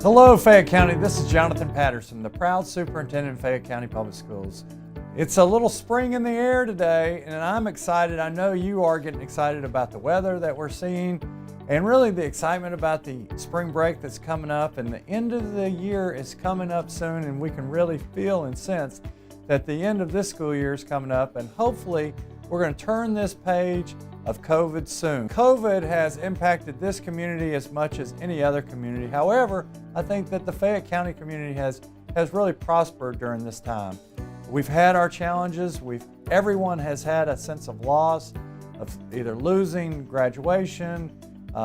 Hello, Fayette County. This is Jonathan Patterson, the proud superintendent of Fayette County Public Schools. It's a little spring in the air today, and I'm excited. I know you are getting excited about the weather that we're seeing, and really the excitement about the spring break that's coming up, and the end of the year is coming up soon, and we can really feel and sense that the end of this school year is coming up, and hopefully we're going to turn this page of COVID soon. COVID has impacted this community as much as any other community. However, I think that the Fayette County community has really prospered during this time. We've had our challenges. Everyone has had a sense of loss, of either losing graduation,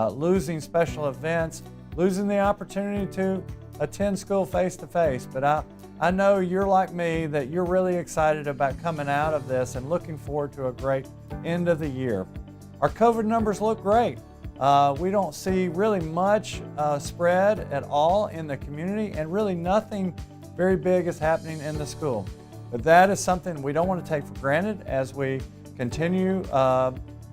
losing special events, losing the opportunity to attend school face-to-face. But I know you're like me, that you're really excited about coming out of this and looking forward to a great end of the year. Our COVID numbers look great. We don't see really much spread at all in the community, and really nothing very big is happening in the school. But that is something we don't want to take for granted as we continue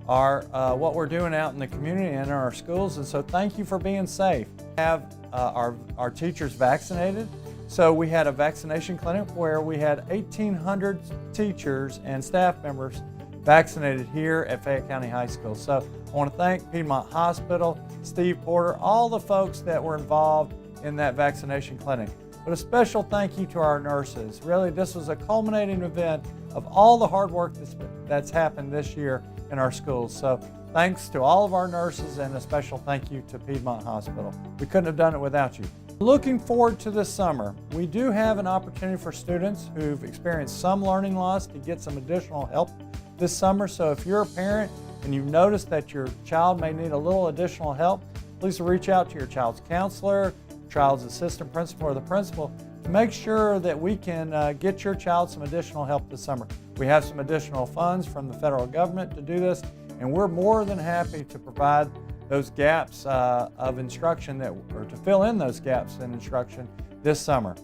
what we're doing out in the community and in our schools. And so thank you for being safe. We have our teachers vaccinated. So we had a vaccination clinic where we had 1,800 teachers and staff members vaccinated here at Fayette County High School. So I want to thank Piedmont Hospital, Steve Porter, all the folks that were involved in that vaccination clinic. But a special thank you to our nurses. Really, this was a culminating event of all the hard work that's happened this year in our schools. So thanks to all of our nurses, and a special thank you to Piedmont Hospital. We couldn't have done it without you. Looking forward to this summer, we do have an opportunity for students who've experienced some learning loss to get some additional help this summer. So if you're a parent and you've noticed that your child may need a little additional help, please reach out to your child's counselor, child's assistant principal, or the principal to make sure that we can get your child some additional help this summer. We have some additional funds from the federal government to do this, and we're more than happy to provide those gaps of instruction or to fill in those gaps in instruction this summer.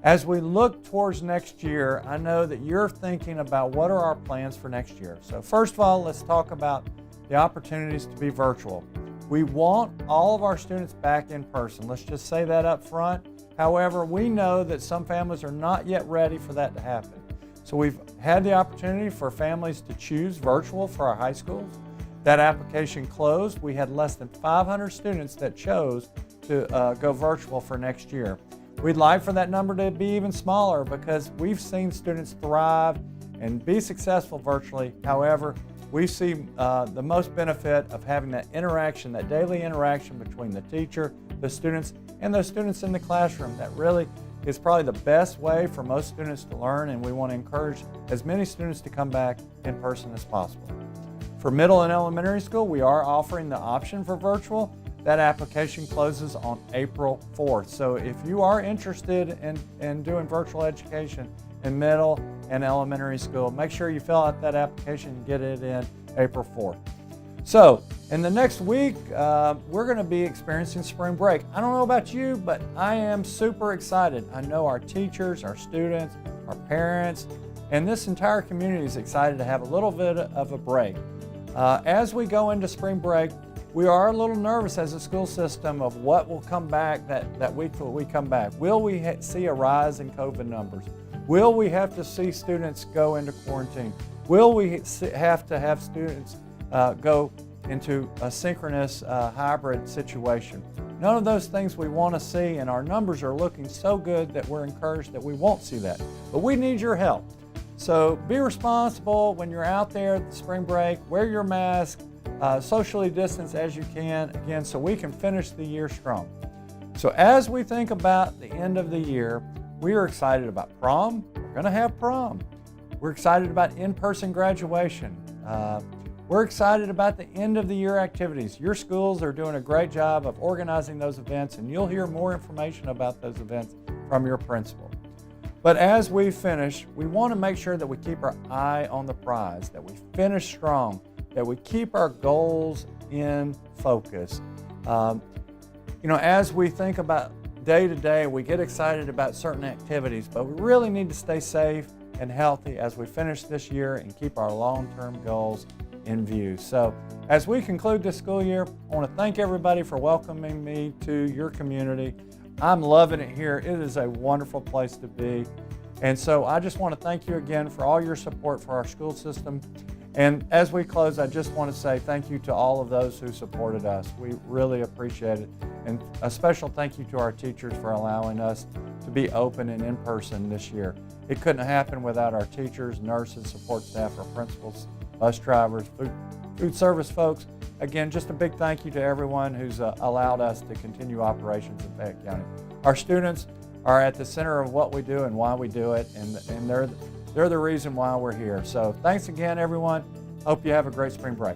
As we look towards next year, I know that you're thinking about what are our plans for next year. So first of all, let's talk about the opportunities to be virtual. We want all of our students back in person. Let's just say that up front. However, we know that some families are not yet ready for that to happen. So we've had the opportunity for families to choose virtual for our high schools. That application closed. We had less than 500 students that chose to go virtual for next year. We'd like for that number to be even smaller because we've seen students thrive and be successful virtually. However, we see the most benefit of having that interaction, that daily interaction between the teacher, the students, and those students in the classroom. That really is probably the best way for most students to learn, and we want to encourage as many students to come back in person as possible. For middle and elementary school, we are offering the option for virtual. That application closes on April 4th. So if you are interested in doing virtual education in middle and elementary school, make sure you fill out that application and get it in April 4th. So in the next week, we're going to be experiencing spring break. I don't know about you, but I am super excited. I know our teachers, our students, our parents, and this entire community is excited to have a little bit of a break. As we go into spring break, we are a little nervous as a school system of what will come back that week that we come back. Will we see a rise in COVID numbers? Will we have to see students go into quarantine? Will we have to have students go into a synchronous hybrid situation? None of those things we want to see, and our numbers are looking so good that we're encouraged that we won't see that. But we need your help. So be responsible when you're out there at the spring break. Wear your mask. Socially distance as you can, again, so we can finish the year strong. So as we think about the end of the year, we are excited about prom. We're going to have prom. We're excited about in-person graduation. We're excited about the end of the year activities. Your schools are doing a great job of organizing those events, and you'll hear more information about those events from your principal. But as we finish, we want to make sure that we keep our eye on the prize, that we finish strong, that we keep our goals in focus. As we think about day to day, we get excited about certain activities, but we really need to stay safe and healthy as we finish this year and keep our long-term goals in view. So as we conclude this school year, I want to thank everybody for welcoming me to your community. I'm loving it here. It is a wonderful place to be. And so I just want to thank you again for all your support for our school system. And as we close, I just want to say thank you to all of those who supported us. We really appreciate it. And a special thank you to our teachers for allowing us to be open and in person this year. It couldn't happen without our teachers, nurses, support staff, our principals, bus drivers, food service folks. Again, just a big thank you to everyone who's allowed us to continue operations in Fayette County. Our students are at the center of what we do and why we do it, and they're the reason why we're here. So thanks again, everyone. Hope you have a great spring break.